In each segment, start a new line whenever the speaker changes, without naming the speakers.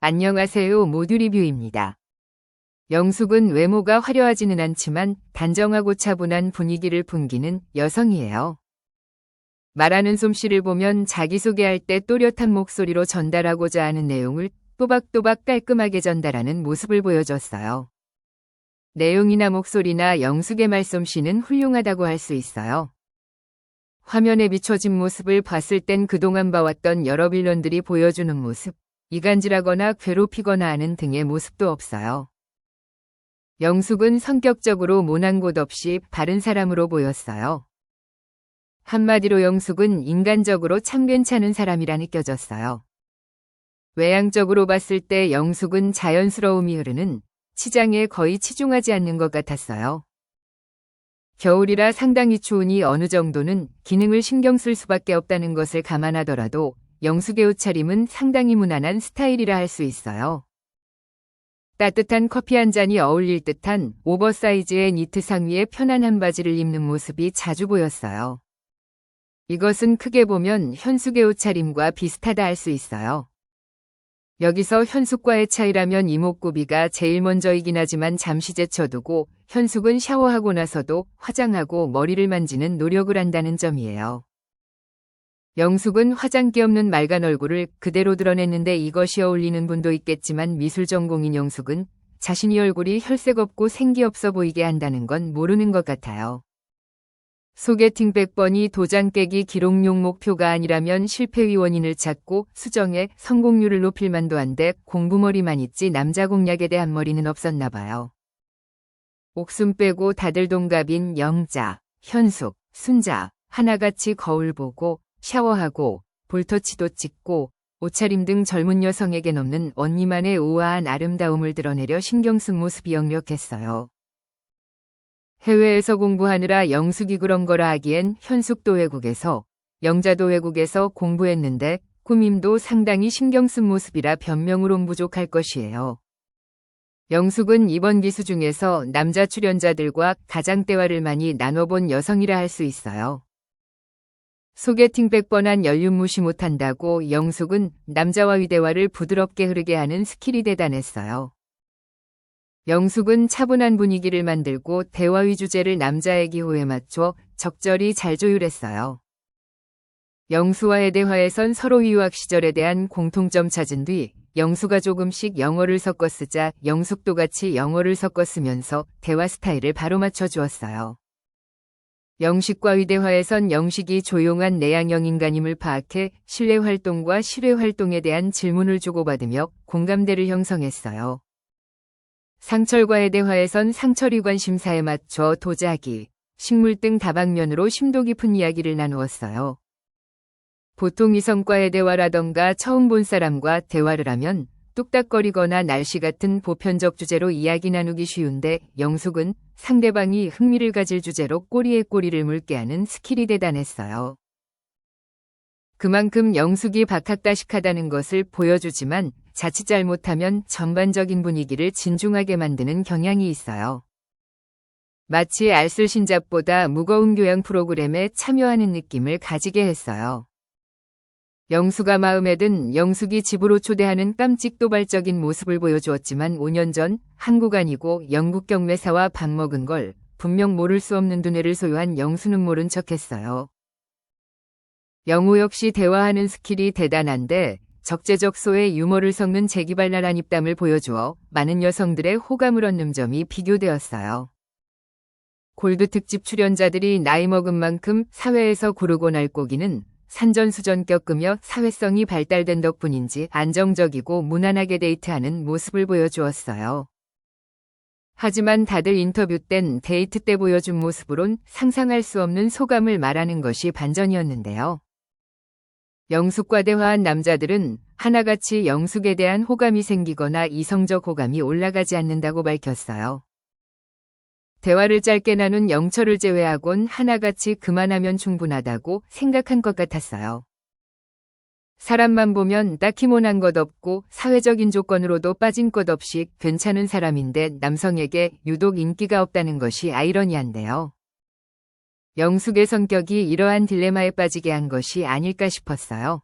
안녕하세요. 모듈 리뷰입니다. 영숙은 외모가 화려하지는 않지만 단정하고 차분한 분위기를 풍기는 여성이에요. 말하는 솜씨를 보면 자기소개할 때 또렷한 목소리로 전달하고자 하는 내용을 또박또박 깔끔하게 전달하는 모습을 보여줬어요. 내용이나 목소리나 영숙의 말솜씨는 훌륭하다고 할 수 있어요. 화면에 비춰진 모습을 봤을 땐 그동안 봐왔던 여러 빌런들이 보여주는 모습, 이간질하거나 괴롭히거나 하는 등의 모습도 없어요. 영숙은 성격적으로 모난 곳 없이 바른 사람으로 보였어요. 한마디로 영숙은 인간적으로 참 괜찮은 사람이라 느껴졌어요. 외향적으로 봤을 때 영숙은 자연스러움이 흐르는 치장에 거의 치중하지 않는 것 같았어요. 겨울이라 상당히 추우니 어느 정도는 기능을 신경 쓸 수밖에 없다는 것을 감안하더라도 영숙의 옷차림은 상당히 무난한 스타일이라 할 수 있어요. 따뜻한 커피 한 잔이 어울릴 듯한 오버사이즈의 니트 상의에 편안한 바지를 입는 모습이 자주 보였어요. 이것은 크게 보면 현숙의 옷차림과 비슷하다 할 수 있어요. 여기서 현숙과의 차이라면 이목구비가 제일 먼저이긴 하지만 잠시 제쳐두고 현숙은 샤워하고 나서도 화장하고 머리를 만지는 노력을 한다는 점이에요. 영숙은 화장기 없는 맑은 얼굴을 그대로 드러냈는데 이것이 어울리는 분도 있겠지만 미술 전공인 영숙은 자신이 얼굴이 혈색 없고 생기 없어 보이게 한다는 건 모르는 것 같아요. 소개팅 100번이 도장 깨기 기록용 목표가 아니라면 실패의 원인을 찾고 수정해 성공률을 높일 만도 한데 공부머리만 있지 남자 공략에 대한 머리는 없었나 봐요. 옥순 빼고 다들 동갑인 영자, 현숙, 순자 하나같이 거울 보고 샤워하고 볼터치도 찍고 옷차림 등 젊은 여성에겐 없는 언니만의 우아한 아름다움을 드러내려 신경 쓴 모습이 역력했어요. 해외에서 공부하느라 영숙이 그런 거라 하기엔 현숙도 외국에서, 영자도 외국에서 공부했는데 꾸밈도 상당히 신경 쓴 모습이라 변명으론 부족할 것이에요. 영숙은 이번 기수 중에서 남자 출연자들과 가장 대화를 많이 나눠본 여성이라 할 수 있어요. 소개팅 100번 한 연륜 무시 못한다고 영숙은 남자와의 대화를 부드럽게 흐르게 하는 스킬이 대단했어요. 영숙은 차분한 분위기를 만들고 대화의 주제를 남자의 기호에 맞춰 적절히 잘 조율했어요. 영수와의 대화에선 서로 유학 시절에 대한 공통점 찾은 뒤 영수가 조금씩 영어를 섞어 쓰자 영숙도 같이 영어를 섞어 쓰면서 대화 스타일을 바로 맞춰 주었어요. 영식과의 대화에선 영식이 조용한 내향형 인간임을 파악해 실내 활동과 실외 활동에 대한 질문을 주고받으며 공감대를 형성했어요. 상철과의 대화에선 상철이 관심사에 맞춰 도자기, 식물 등 다방면으로 심도 깊은 이야기를 나누었어요. 보통 이성과의 대화라던가 처음 본 사람과 대화를 하면 뚝딱거리거나 날씨 같은 보편적 주제로 이야기 나누기 쉬운데 영숙은 상대방이 흥미를 가질 주제로 꼬리에 꼬리를 물게 하는 스킬이 대단했어요. 그만큼 영숙이 박학다식하다는 것을 보여주지만 자칫 잘못하면 전반적인 분위기를 진중하게 만드는 경향이 있어요. 마치 알쓸신잡보다 무거운 교양 프로그램에 참여하는 느낌을 가지게 했어요. 영수가 마음에 든 영숙이 집으로 초대하는 깜찍 도발적인 모습을 보여주었지만 5년 전 한국 아니고 영국 경매사와 밥 먹은 걸 분명 모를 수 없는 두뇌를 소유한 영수는 모른 척했어요. 영우 역시 대화하는 스킬이 대단한데 적재적소에 유머를 섞는 재기발랄한 입담을 보여주어 많은 여성들의 호감을 얻는 점이 비교되었어요. 골드 특집 출연자들이 나이 먹은 만큼 사회에서 고르고 날 고기는 산전수전 겪으며 사회성이 발달된 덕분인지 안정적이고 무난하게 데이트하는 모습을 보여주었어요. 하지만 다들 인터뷰 땐 데이트 때 보여준 모습으론 상상할 수 없는 소감을 말하는 것이 반전이었는데요. 영숙과 대화한 남자들은 하나같이 영숙에 대한 호감이 생기거나 이성적 호감이 올라가지 않는다고 밝혔어요. 대화를 짧게 나눈 영철을 제외하곤 하나같이 그만하면 충분하다고 생각한 것 같았어요. 사람만 보면 딱히 모난 것 없고 사회적인 조건으로도 빠진 것 없이 괜찮은 사람인데 남성에게 유독 인기가 없다는 것이 아이러니한데요. 영숙의 성격이 이러한 딜레마에 빠지게 한 것이 아닐까 싶었어요.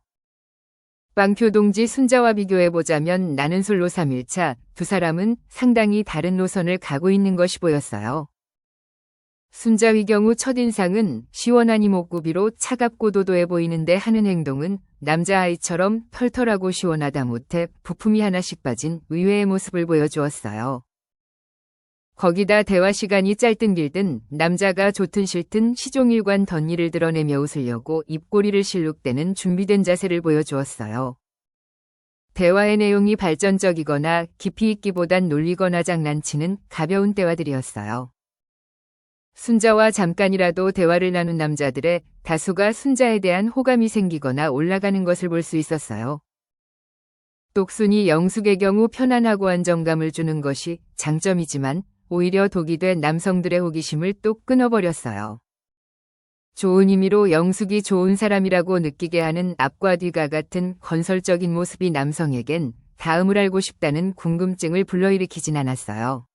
빵표 동지 순자와 비교해보자면 나는 솔로 3일차 두 사람은 상당히 다른 노선을 가고 있는 것이 보였어요. 순자의 경우 첫인상은 시원한 이목구비로 차갑고 도도해 보이는데 하는 행동은 남자아이처럼 털털하고 시원하다 못해 부품이 하나씩 빠진 의외의 모습을 보여주었어요. 거기다 대화 시간이 짧든 길든 남자가 좋든 싫든 시종일관 덧니를 드러내며 웃으려고 입꼬리를 실룩대는 준비된 자세를 보여주었어요. 대화의 내용이 발전적이거나 깊이 있기보단 놀리거나 장난치는 가벼운 대화들이었어요. 순자와 잠깐이라도 대화를 나눈 남자들의 다수가 순자에 대한 호감이 생기거나 올라가는 것을 볼 수 있었어요. 똑순이 영숙의 경우 편안하고 안정감을 주는 것이 장점이지만 오히려 독이 된 남성들의 호기심을 또 끊어버렸어요. 좋은 의미로 영숙이 좋은 사람이라고 느끼게 하는 앞과 뒤가 같은 건설적인 모습이 남성에겐 다음을 알고 싶다는 궁금증을 불러일으키진 않았어요.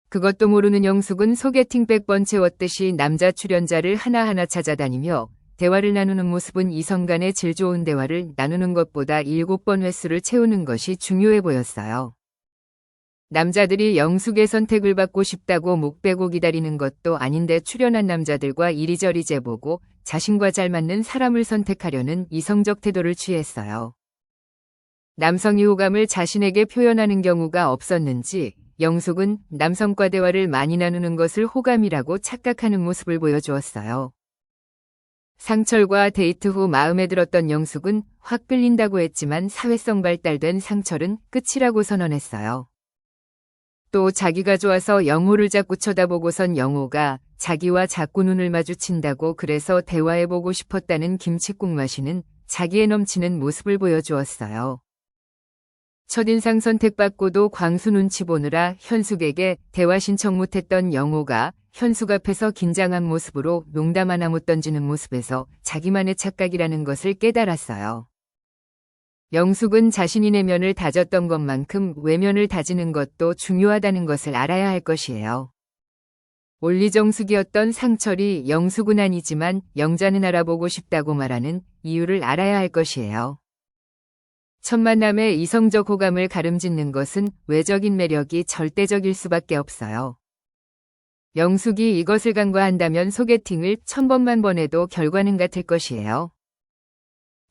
그것도 모르는 영숙은 소개팅 100번 채웠듯이 남자 출연자를 하나하나 찾아다니며 대화를 나누는 모습은 이성 간의 질 좋은 대화를 나누는 것보다 7번 횟수를 채우는 것이 중요해 보였어요. 남자들이 영숙의 선택을 받고 싶다고 목 빼고 기다리는 것도 아닌데 출연한 남자들과 이리저리 재보고 자신과 잘 맞는 사람을 선택하려는 이성적 태도를 취했어요. 남성이 호감을 자신에게 표현하는 경우가 없었는지 영숙은 남성과 대화를 많이 나누는 것을 호감이라고 착각하는 모습을 보여주었어요. 상철과 데이트 후 마음에 들었던 영숙은 확 끌린다고 했지만 사회성 발달된 상철은 끝이라고 선언했어요. 또 자기가 좋아서 영호를 자꾸 쳐다보고선 영호가 자기와 자꾸 눈을 마주친다고 그래서 대화해보고 싶었다는 김칫국 마시는 자기에 넘치는 모습을 보여주었어요. 첫인상 선택받고도 광수 눈치 보느라 현숙에게 대화 신청 못했던 영호가 현숙 앞에서 긴장한 모습으로 농담 하나 못 던지는 모습에서 자기만의 착각이라는 것을 깨달았어요. 영숙은 자신이 내면을 다졌던 것만큼 외면을 다지는 것도 중요하다는 것을 알아야 할 것이에요. 올리정숙이었던 상철이 영숙은 아니지만 영자는 알아보고 싶다고 말하는 이유를 알아야 할 것이에요. 첫 만남에 이성적 호감을 가름짓는 것은 외적인 매력이 절대적일 수밖에 없어요. 영숙이 이것을 간과한다면 소개팅을 1000번만 번해도 결과는 같을 것이에요.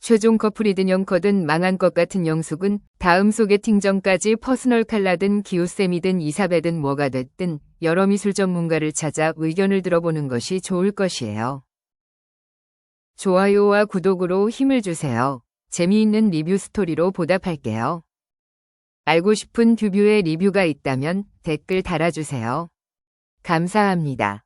최종 커플이든 영커든 망한 것 같은 영숙은 다음 소개팅 전까지 퍼스널 칼라든 기우쌤이든 이사배든 뭐가 됐든 여러 미술 전문가를 찾아 의견을 들어보는 것이 좋을 것이에요. 좋아요와 구독으로 힘을 주세요. 재미있는 리뷰 스토리로 보답할게요. 알고 싶은 듀뷰의 리뷰가 있다면 댓글 달아주세요. 감사합니다.